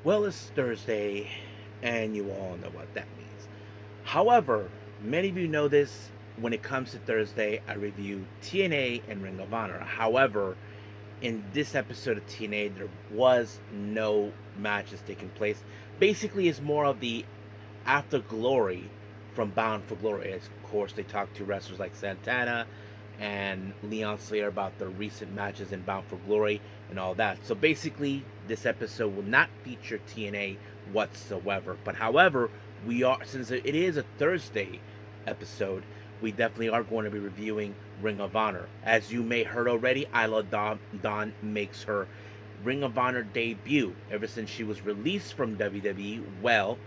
Well, it's Thursday, and you all know what that means. However, many of you know this. When it comes to Thursday, I review TNA and Ring of Honor. However, in this episode of TNA, there was no matches taking place. Basically, it's more of the after glory from Bound for Glory. Of course, they talked to wrestlers like Santana and Leon Slayer about the recent matches in Bound for Glory and all that. So basically, this episode will not feature TNA whatsoever. But however, we are, since it is a Thursday episode, we definitely are going to be reviewing Ring of Honor. As you may heard already, Isla Dawn makes her Ring of Honor debut ever since she was released from WWE. Well,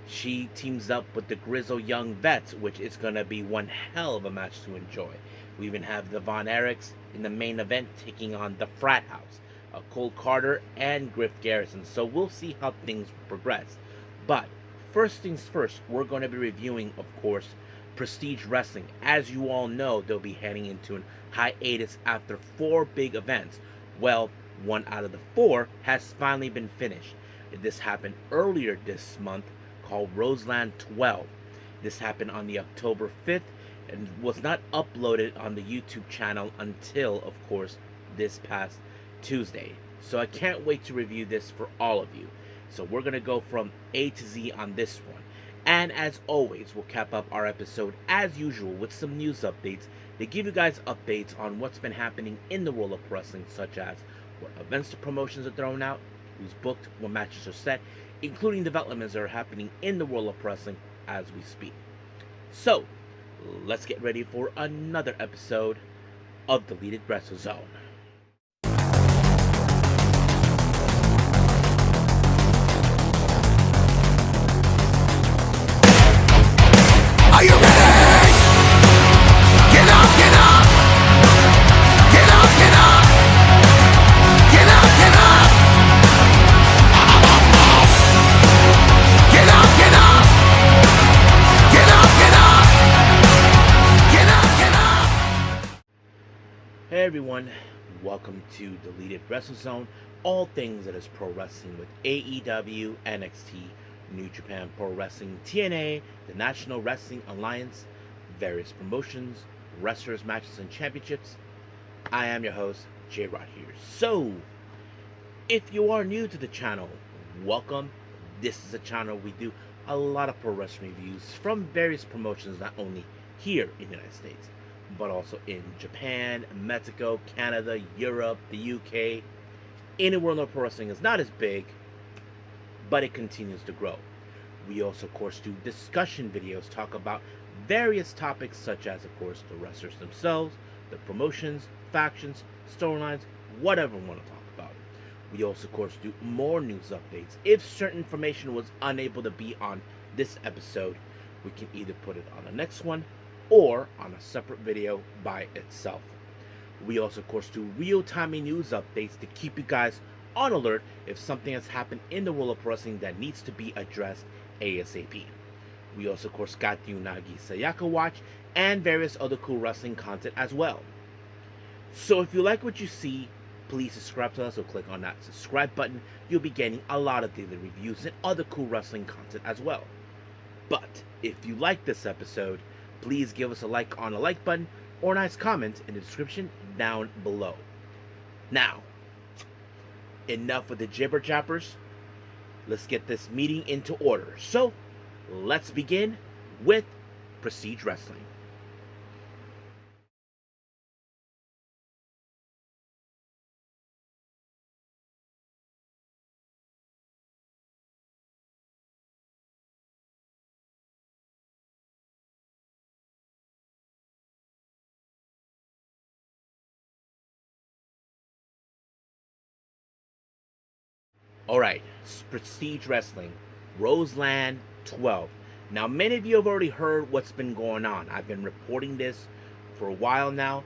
she teams up with the Grizzle Young Vets, which is going to be one hell of a match to enjoy. We even have the Von Erichs in the main event taking on the Frat House, Cole Carter and Griff Garrison. So we'll see how things progress. But first things first, we're going to be reviewing, of course, Prestige Wrestling. As you all know, they'll be heading into an hiatus after 4 big events. Well, one out of the 4 has finally been finished. This happened earlier this month, called Roseland XII. This happened on the October 5th and was not uploaded on the YouTube channel until, of course, this past Tuesday. So I can't wait to review this for all of you. So we're going to go from A to Z on this one. And as always, we'll cap up our episode as usual with some news updates to give you guys updates on what's been happening in the world of wrestling, such as what events the promotions are throwing out, who's booked, what matches are set, including developments that are happening in the world of wrestling as we speak. So, let's get ready for another episode of Deleted Wrestle Zone. Are you ready? Get up, get up! Get up, get up! Get up, get up! Get up, get up! Get up, get up! Get up, get up! Hey everyone, welcome to Deleted Wrestle Zone, all things that is pro wrestling with AEW, NXT, New Japan Pro Wrestling, TNA, the National Wrestling Alliance, various promotions, wrestlers, matches, and championships. I am your host, J-Rod here. So, if you are new to the channel, welcome. This is a channel we do a lot of pro wrestling reviews from various promotions, not only here in the United States, but also in Japan, Mexico, Canada, Europe, the UK. Anywhere in the pro wrestling is not as big, but it continues to grow. We also, of course, do discussion videos, talk about various topics such as, of course, the wrestlers themselves, the promotions, factions, storylines, whatever we want to talk about. We also, of course, do more news updates. If certain information was unable to be on this episode, we can either put it on the next one or on a separate video by itself. We also, of course, do real-time news updates to keep you guys on alert if something has happened in the world of wrestling that needs to be addressed ASAP. We also, of course, got the Unagi Sayaka watch and various other cool wrestling content as well. So if you like what you see, please subscribe to us or click on that subscribe button. You'll be getting a lot of daily reviews and other cool wrestling content as well. But if you like this episode, please give us a like on the like button or a nice comment in the description down below. Now, enough with the jibber jappers. Let's get this meeting into order. So, let's begin with Prestige Wrestling. Alright, Prestige Wrestling, Roseland XII. Now, many of you have already heard what's been going on. I've been reporting this for a while now.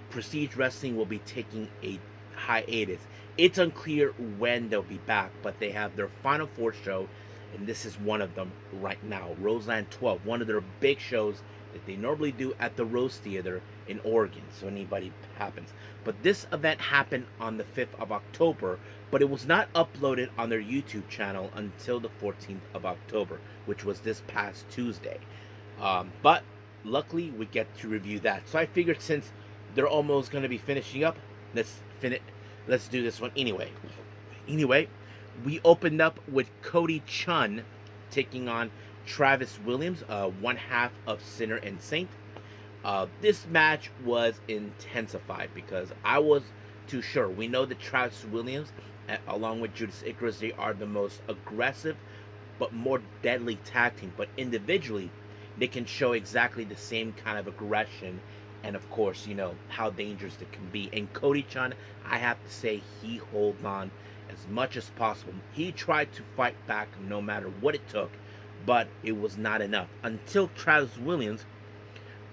Prestige Wrestling will be taking a hiatus. It's unclear when they'll be back, but they have their Final 4 show, and this is one of them right now. Roseland XII, one of their big shows that they normally do at the Rose Theater in Oregon, so anybody happens. But this event happened on the 5th of October, but it was not uploaded on their YouTube channel until the 14th of October, which was this past Tuesday. But luckily, we get to review that. So I figured since they're almost going to be finishing up, let's finish. Let's do this one anyway. Anyway, we opened up with Cody Chun taking on Travis Williams, one half of Sinner and Saint. This match was intensified because I was too sure. We know that Travis Williams, along with Judas Icarus, they are the most aggressive but more deadly tag team. But individually, they can show exactly the same kind of aggression and, of course, how dangerous it can be. And Cody Chun, I have to say, he held on as much as possible. He tried to fight back no matter what it took, but it was not enough until Travis Williams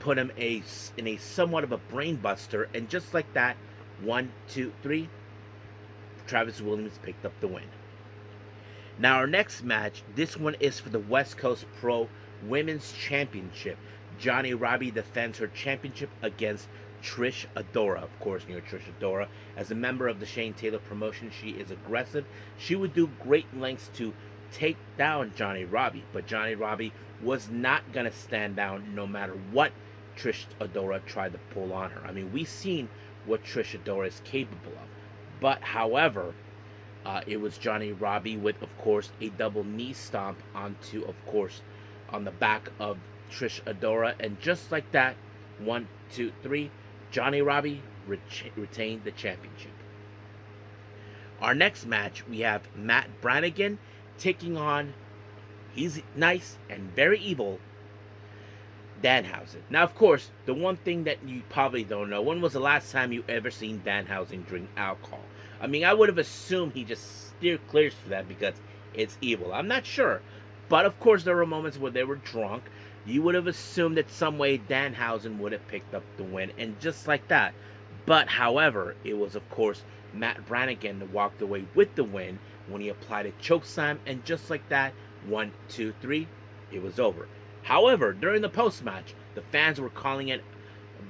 put him in a somewhat of a brain buster, and just like that, 1, 2, 3, Travis Williams picked up the win. Now our next match, this one is for the West Coast Pro Women's Championship. Johnny Robbie defends her championship against Trish Adora. Of course, Trish Adora. As a member of the Shane Taylor promotion, she is aggressive. She would do great lengths to take down Johnny Robbie, but Johnny Robbie was not going to stand down no matter what Trish Adora tried to pull on her. I mean, we've seen what Trish Adora is capable of. But, however, it was Johnny Robbie with, of course, a double knee stomp on the back of Trish Adora. And just like that, 1, 2, 3, Johnny Robbie retained the championship. Our next match, we have Matt Brannigan taking on, he's nice and very evil, Danhausen. Now, of course, the one thing that you probably don't know, when was the last time you ever seen Danhausen drink alcohol? I mean, I would have assumed he just steered clear for that because it's evil. I'm not sure. But, of course, there were moments where they were drunk. You would have assumed that some way Danhausen would have picked up the win. And just like that. But, however, it was, of course, Matt Brannigan that walked away with the win when he applied a chokeslam. And just like that, 1, 2, 3, it was over. However, during the post-match, the fans were calling it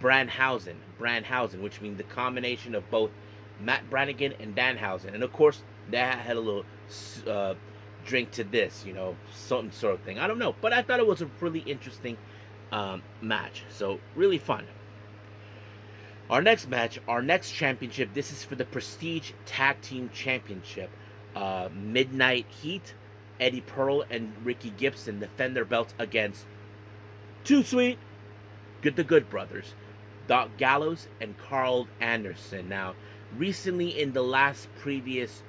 Brandhausen, which means the combination of both Matt Brannigan and Danhausen. And, of course, that had a little drink to this, some sort of thing. I don't know. But I thought it was a really interesting match. So, really fun. Our next match, our next championship, this is for the Prestige Tag Team Championship. Midnight Heat, Eddie Pearl and Ricky Gibson defend their belts against Too Sweet, the Good Brothers, Doc Gallows, and Carl Anderson. Now, recently in the last previous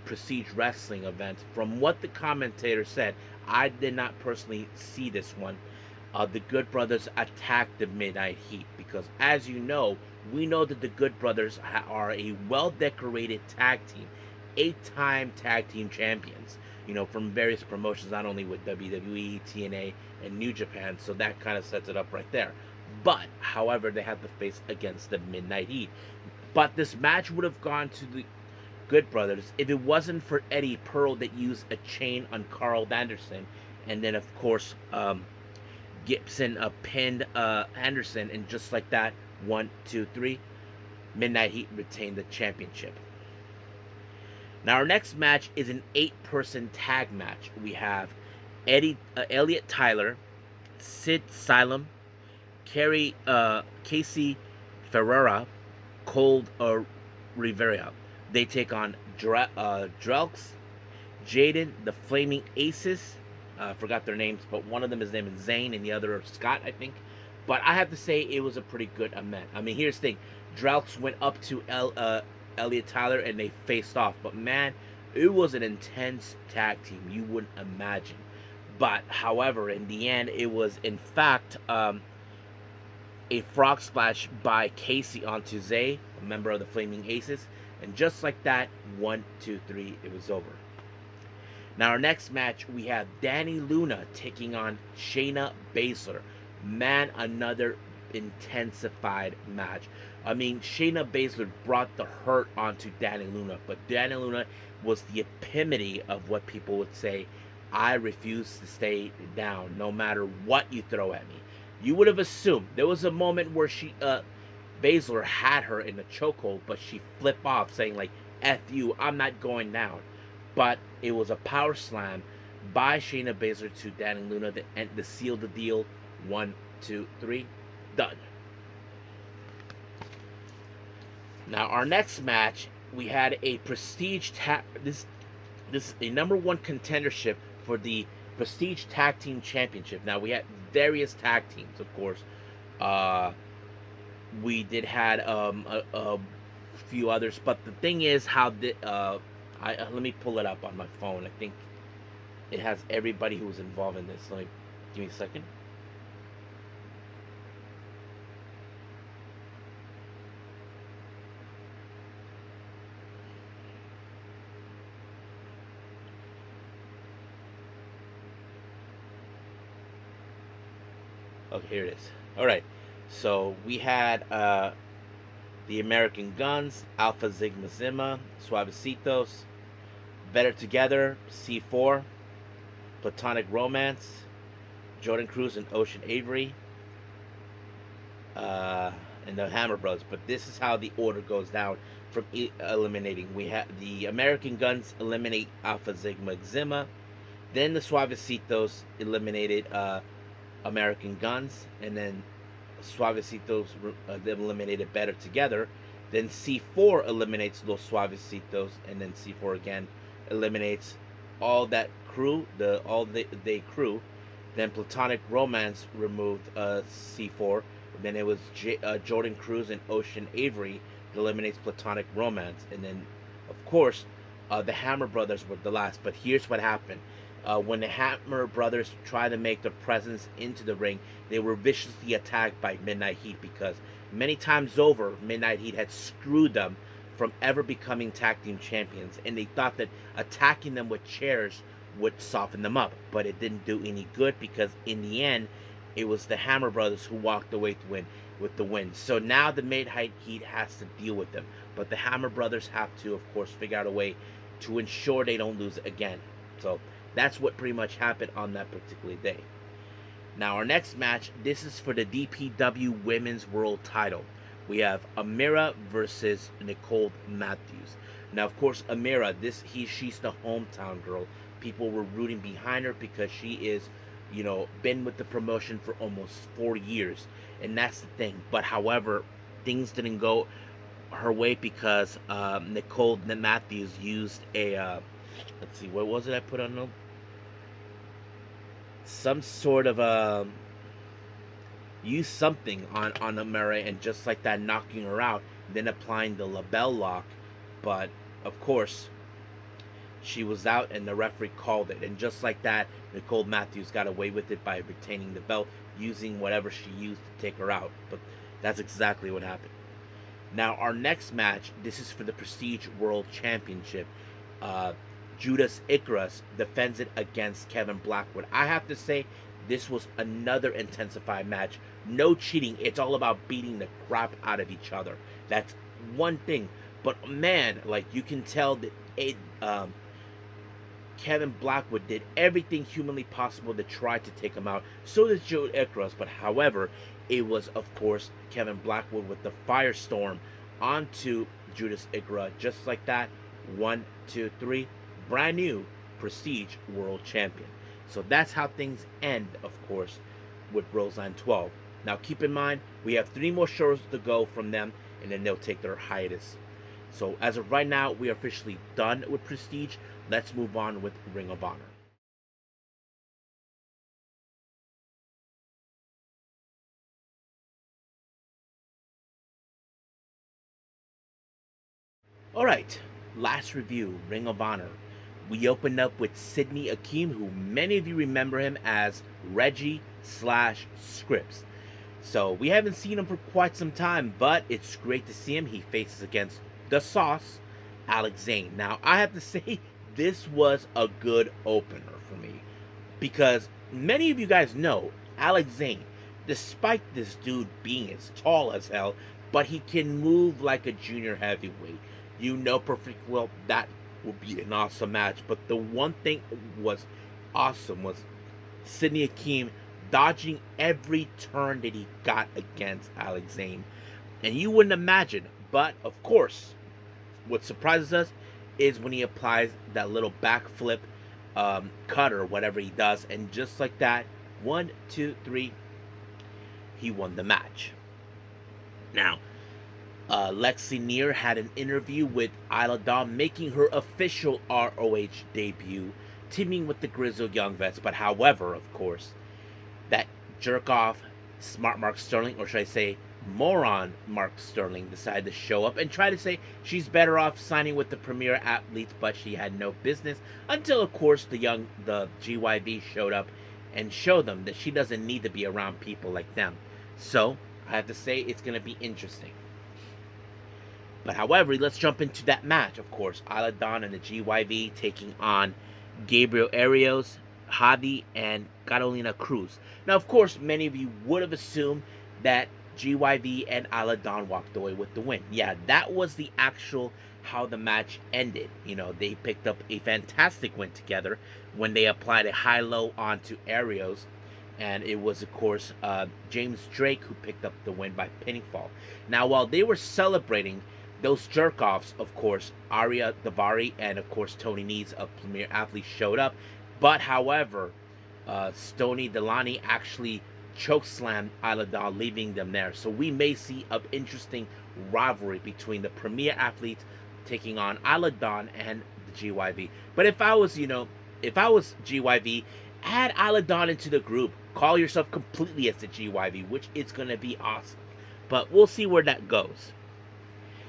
Prestige Wrestling event, from what the commentator said, I did not personally see this one. The Good Brothers attacked the Midnight Heat because, as you know, we know that the Good Brothers are a well-decorated tag team, 8-time tag team champions, from various promotions, not only with WWE, TNA, and New Japan, so that kind of sets it up right there. But, however, they had to face against the Midnight Heat. But this match would have gone to the Good Brothers if it wasn't for Eddie Pearl that used a chain on Carl Anderson, and then, of course, Gibson pinned Anderson, and just like that, 1, 2, 3, Midnight Heat retained the championship. Now our next match is an 8-person tag match. We have Elliot Tyler, Sid Silem, Casey Ferreira, Cold Rivera. They take on Drelks, Jaden, the Flaming Aces. I forgot their names, but one of them is named Zane and the other is Scott, I think. But I have to say it was a pretty good event. I mean, here's the thing. Drelks went up to Elliot Tyler and they faced off. But, man, it was an intense tag team. You wouldn't imagine. But, however, in the end, it was, in fact, a frog splash by Casey onto Zay, a member of the Flaming Aces. And just like that, 1, 2, 3, it was over. Now, our next match, we have Danny Luna taking on Shayna Baszler. Man, another intensified match. I mean, Shayna Baszler brought the hurt onto Danny Luna, but Danny Luna was the epitome of what people would say, I refuse to stay down no matter what you throw at me. You would have assumed there was a moment where Baszler had her in a chokehold, but she flipped off, saying like "F you, I'm not going down." But it was a power slam by Shayna Baszler to Dani Luna to seal the deal. 1, 2, 3, done. Now our next match, we had a prestige this is a number one contendership for the prestige tag team championship. Now we had various tag teams, of course. Uh, we did had a few others, but the thing is how the let me pull it up on my phone. I think it has everybody who was involved in this. Let me give me a second. Okay, here it is. All right. So we had the American Guns, Alpha Sigma Zima, Suavecitos, Better Together, C4, Platonic Romance, Jordan Cruz and Ocean Avery, and the Hammer Bros. But this is how the order goes down from eliminating. We have the American Guns eliminate Alpha Sigma Zima, then the Suavecitos eliminated American Guns, and then Suavecitos eliminated Better Together. Then C4 eliminates Los Suavecitos, and then C4 again eliminates all that crew, the crew. Then Platonic Romance removed C4. Then it was Jordan Cruz and Ocean Avery that eliminates Platonic Romance, and then of course the Hammer Brothers were the last. But here's what happened. When the Hammer Brothers tried to make their presence into the ring, they were viciously attacked by Midnight Heat because many times over, Midnight Heat had screwed them from ever becoming tag team champions, and they thought that attacking them with chairs would soften them up, but it didn't do any good because in the end, it was the Hammer Brothers who walked away to win with the win. So now the Midnight Heat has to deal with them, but the Hammer Brothers have to, of course, figure out a way to ensure they don't lose again. So that's what pretty much happened on that particular day. Now our next match, this is for the DPW Women's World Title. We have Amira versus Nicole Matthews. Now of course Amira, she's the hometown girl. People were rooting behind her because she is, been with the promotion for almost 4 years, and that's the thing. But however, things didn't go her way because Nicole Matthews used a let's see, what was it I put on them? Some sort of use something on Amira, and just like that, knocking her out, then applying the label lock. But of course, she was out, and the referee called it. And just like that, Nicole Matthews got away with it by retaining the belt, using whatever she used to take her out. But that's exactly what happened. Now our next match, this is for the Prestige World Championship. Judas Icarus defends it against Kevin Blackwood. I have to say, this was another intensified match. No cheating. It's all about beating the crap out of each other. That's one thing. But man, like, you can tell that Kevin Blackwood did everything humanly possible to try to take him out. So did Judas Icarus. But however, it was, of course, Kevin Blackwood with the firestorm onto Judas Icarus. Just like that. 1, 2, 3. Brand new Prestige World Champion. So that's how things end, of course, with Roseland 12. Now keep in mind, we have 3 more shows to go from them, and then they'll take their hiatus. So as of right now, we are officially done with Prestige. Let's move on with Ring of Honor. Alright, last review, Ring of Honor. We opened up with Sidney Akeem, who many of you remember him as Reggie/Scripps. So we haven't seen him for quite some time, but it's great to see him. He faces against the Sauce, Alex Zane. Now I have to say, this was a good opener for me, because many of you guys know Alex Zane, despite this dude being as tall as hell, but he can move like a junior heavyweight. You know perfectly well that would be an awesome match. But the one thing was awesome was Sidney Akeem dodging every turn that he got against Alex Zane. And you wouldn't imagine, but of course, what surprises us is when he applies that little backflip cut or whatever he does, and just like that, 1, 2, 3, he won the match. Now, Lexi Neer had an interview with Isla Dawn, making her official ROH debut, teaming with the Grizzled Young Vets. But however, of course, that jerk off smart Mark Sterling, or should I say moron Mark Sterling, decided to show up and try to say she's better off signing with the Premier Athletes, but she had no business, until of course the GYV showed up and showed them that she doesn't need to be around people like them. So I have to say it's going to be interesting. But however, let's jump into that match. Of course, Isla Dawn and the GYV taking on Gabriel Arios, Hadi, and Carolina Cruz. Now, of course, many of you would have assumed that GYV and Isla Dawn walked away with the win. Yeah, that was the actual how the match ended. You know, they picked up a fantastic win together when they applied a high-low onto Arios. And it was, of course, James Drake who picked up the win by pinfall. Now, while they were celebrating, those jerk-offs, of course, Arya Davari and, of course, Tony Nese of Premier Athletes showed up. But, however, Stony Delani actually chokeslammed Isla Dawn, leaving them there. So we may see an interesting rivalry between the Premier Athletes taking on Isla Dawn and the GYV. But if I was GYV, add Isla Dawn into the group. Call yourself completely as the GYV, which is going to be awesome. But we'll see where that goes.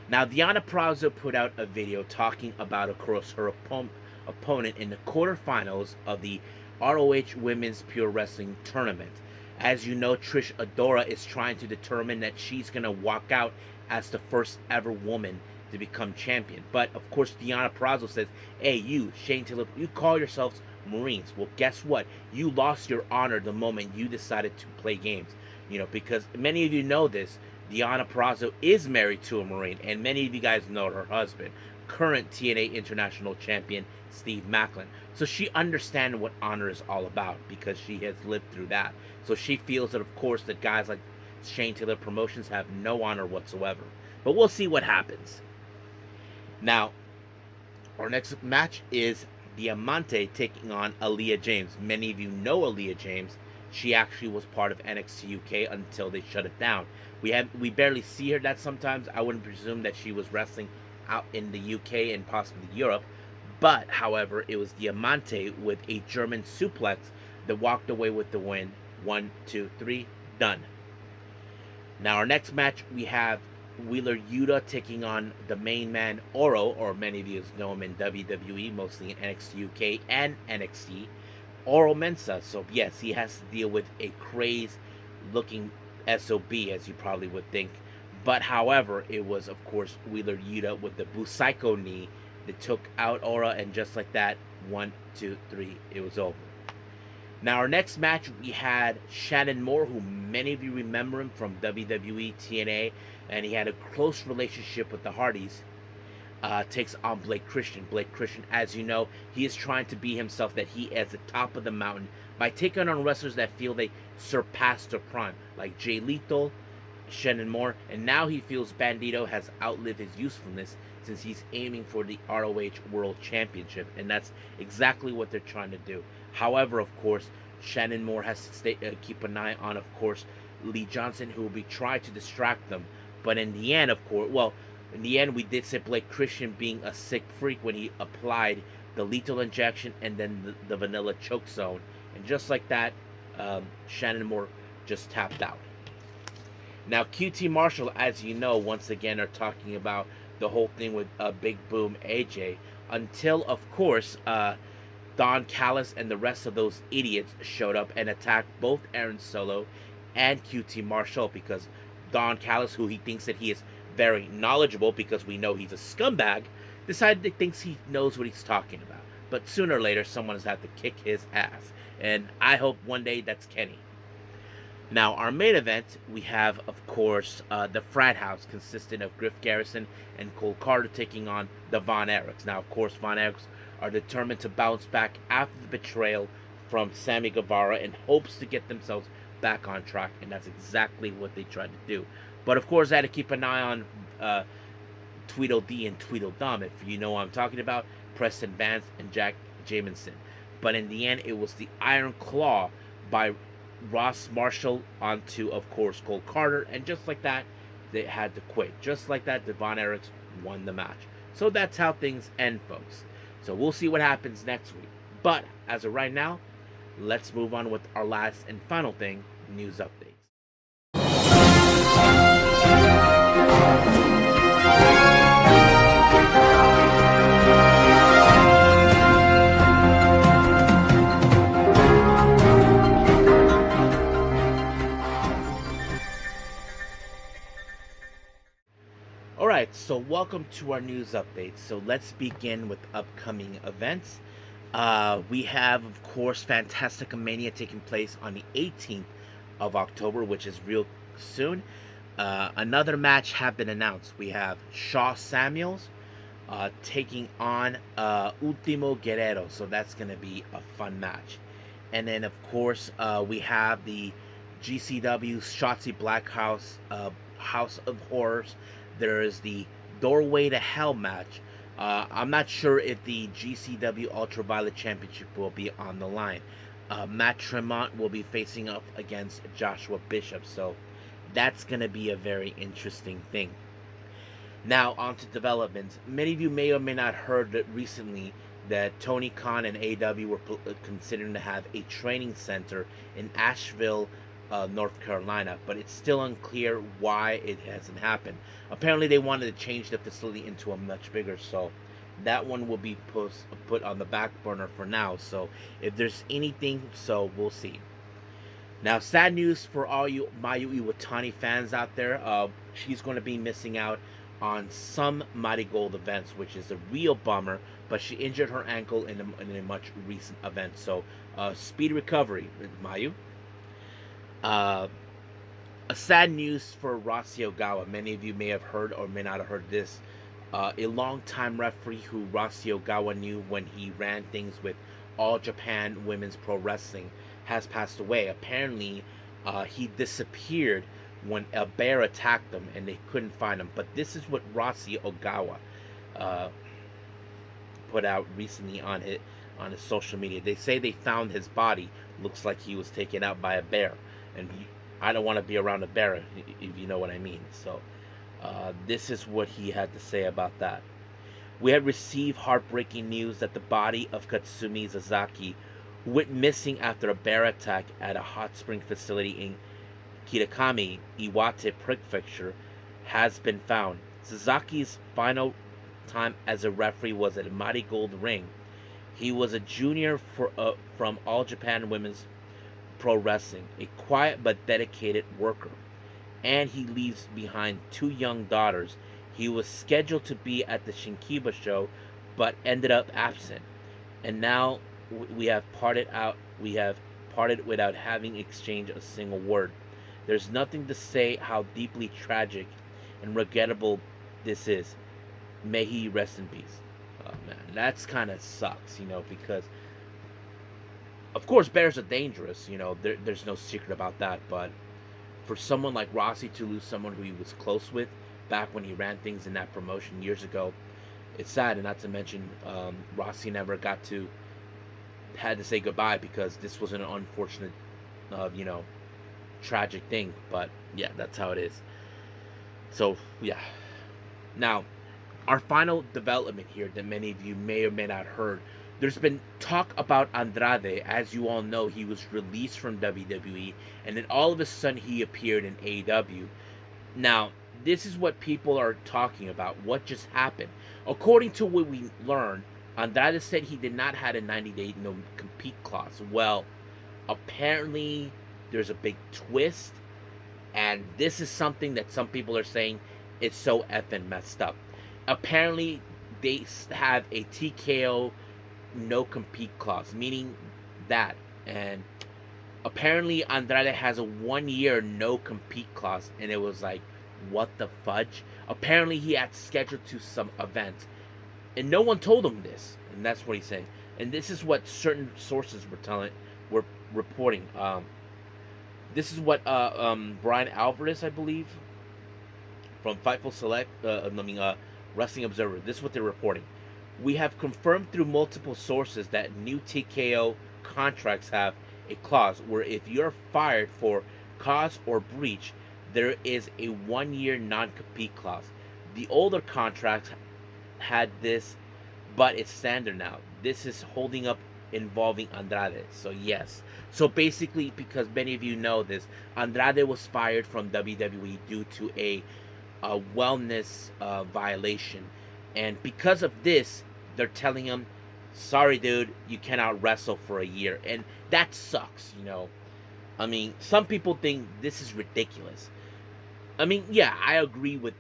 Now, Deonna Purrazzo put out a video talking about, of course, her opponent in the quarterfinals of the ROH Women's Pure Wrestling Tournament. As you know, Trish Adora is trying to determine that she's going to walk out as the first ever woman to become champion. But, of course, Deonna Purrazzo says, hey, you, Shane Taylor, you call yourselves Marines. Well, guess what? You lost your honor the moment you decided to play games. You know, because many of you know this, Deonna Purrazzo is married to a Marine, and many of you guys know her husband, current TNA International Champion Steve Macklin. So she understands what honor is all about because she has lived through that. So she feels that, of course, that guys like Shane Taylor Promotions have no honor whatsoever. But we'll see what happens. Now, our next match is Diamante taking on Aaliyah James. Many of you know Aaliyah James. She actually was part of NXT UK until they shut it down. We barely see her that sometimes. I wouldn't presume that she was wrestling out in the UK and possibly Europe. But, however, it was Diamante with a German suplex that walked away with the win. 1, 2, 3, done. Now, our next match, we have Wheeler Yuta taking on the main man Oro, or many of you know him in WWE, mostly in NXT UK and NXT, Oro Mensah. So, yes, he has to deal with a crazed-looking SOB, as you probably would think. But, however, it was, of course, Wheeler Yuta with the Busaiku knee that took out Oro, and just like that, 1, 2, 3, it was over. Now, our next match, we had Shannon Moore, who many of you remember him from WWE, TNA, and he had a close relationship with the Hardys, takes on Blake Christian. Blake Christian, as you know, he is trying to be himself, that he is at the top of the mountain, by taking on wrestlers that feel they surpassed their prime, like Jay Lethal, Shannon Moore, and now he feels Bandito has outlived his usefulness since he's aiming for the ROH World Championship, and that's exactly what they're trying to do. However, of course, Shannon Moore has to keep an eye on, of course, Lee Johnson, who will be trying to distract them. But in the end, of course, in the end, we did see Blake Christian being a sick freak when he applied the lethal injection and then the vanilla choke zone. And just like that, Shannon Moore just tapped out. Now, QT Marshall, as you know, once again are talking about the whole thing with Big Boom AJ, until, of course, Don Callis and the rest of those idiots showed up and attacked both Aaron Solo and QT Marshall, because Don Callis, who he thinks that he is very knowledgeable because we know he's a scumbag, decided that thinks he knows what he's talking about. But sooner or later, someone has had to kick his ass. And I hope one day that's Kenny. Now, our main event, we have, of course, the Frat House, consisting of Griff Garrison and Cole Carter taking on the Von Erichs. Now, of course, Von Erichs are determined to bounce back after the betrayal from Sammy Guevara in hopes to get themselves back on track, and that's exactly what they tried to do. But of course, I had to keep an eye on Tweedledee and Tweedledum. If you know what I'm talking about, Preston Vance and Jack Jamison. But in the end, it was the Iron Claw by Ross Marshall onto, of course, Cole Carter, and just like that, they had to quit. Just like that, Devon Eriks won the match. So that's how things end, folks. So we'll see what happens next week. But as of right now, let's move on with our last and final thing, news updates. Alright, so welcome to our news update. So let's begin with upcoming events. We have, of course, Fantastica Mania taking place on the 18th of October, which is real soon. Another match have been announced. We have Shaw Samuels taking on Ultimo Guerrero, so that's going to be a fun match. And then, of course, we have the GCW Shotzi Blackhouse House of Horrors. There is the Doorway to Hell match. I'm not sure if the GCW Ultraviolet Championship will be on the line. Matt Tremont will be facing up against Joshua Bishop, so that's going to be a very interesting thing. Now, on to developments. Many of you may or may not heard that recently that Tony Khan and AEW were considering to have a training center in Asheville, North Carolina, but it's still unclear why it hasn't happened. Apparently they wanted to change the facility into a much bigger, so that one will be put on the back burner for now. So if there's anything, so we'll see. Now, sad news for all you Mayu Iwatani fans out there. She's going to be missing out on some Mighty Gold events, which is a real bummer, but she injured her ankle in a much recent event, so speedy recovery, Mayu. A sad news for Rossy Ogawa. Many of you may have heard or may not have heard this. A longtime referee who Rossy Ogawa knew when he ran things with All Japan Women's Pro Wrestling has passed away. Apparently, he disappeared when a bear attacked him and they couldn't find him. But this is what Rossy Ogawa put out recently on his social media. They say they found his body. Looks like he was taken out by a bear. And I don't want to be around a bear, if you know what I mean. So this is what he had to say about that. We had received heartbreaking news that the body of Katsumi Sasaki, who went missing after a bear attack at a hot spring facility in Kitakami, Iwate Prefecture, has been found. Sasaki's final time as a referee was at Mighty Gold Ring. He was a junior from All Japan Women's Pro Wrestling, a quiet but dedicated worker, and he leaves behind two young daughters. He was scheduled to be at the Shinkiba show, but ended up absent. And now we have parted without having exchanged a single word. There's nothing to say how deeply tragic and regrettable this is. May he rest in peace. Oh man, that's kind of sucks, because of course bears are dangerous, there's no secret about that, but for someone like Rossy to lose someone who he was close with back when he ran things in that promotion years ago, it's sad. And not to mention, Rossy never had to say goodbye because this was an unfortunate, tragic thing. But yeah, that's how it is. So yeah. Now, our final development here that many of you may or may not heard. There's been talk about Andrade. As you all know, he was released from WWE, and then all of a sudden he appeared in AEW. Now, this is what people are talking about. What just happened? According to what we learned, Andrade said he did not have a 90-day no-compete clause. Well, apparently there's a big twist, and this is something that some people are saying it's so effing messed up. Apparently, they have a TKO no-compete clause, meaning that, and apparently Andrade has a 1-year no-compete clause, and it was like, what the fudge? Apparently he had scheduled to some events, and no one told him this, and that's what he's saying. And this is what certain sources were were reporting. This is what Brian Alvarez, I believe, from Fightful Select, Wrestling Observer. This is what they're reporting. We have confirmed through multiple sources that new TKO contracts have a clause where if you're fired for cause or breach, there is a 1 year non-compete clause. The older contracts had this, but it's standard now. This is holding up involving Andrade. So yes. So basically, because many of you know this, Andrade was fired from WWE due to a wellness violation, and because of this, they're telling him, "Sorry, dude, you cannot wrestle for a year," and that sucks. I mean, some people think this is ridiculous. I mean, yeah, I agree with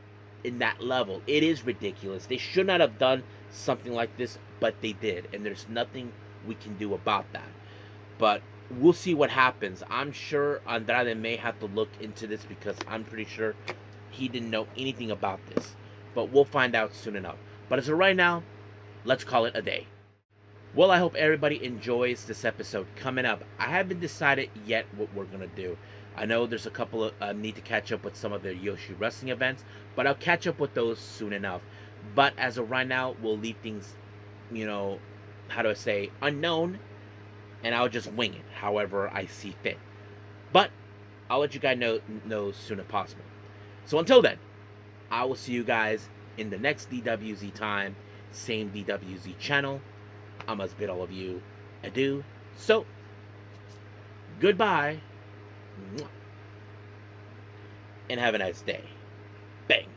in that level. It is ridiculous. They should not have done something like this, but they did, and there's nothing we can do about that. But we'll see what happens. I'm sure Andrade may have to look into this because I'm pretty sure he didn't know anything about this. But we'll find out soon enough. But as of right now, let's call it a day. Well, I hope everybody enjoys this episode. Coming up, I haven't decided yet what we're going to do. I know there's a couple of need to catch up with some of the Yoshi wrestling events, but I'll catch up with those soon enough. But as of right now, we'll leave things, how do I say, unknown, and I'll just wing it however I see fit. But I'll let you guys know soon as possible. So until then, I will see you guys in the next DWZ time, same DWZ channel. I must bid all of you adieu. So, goodbye, and have a nice day. Bang.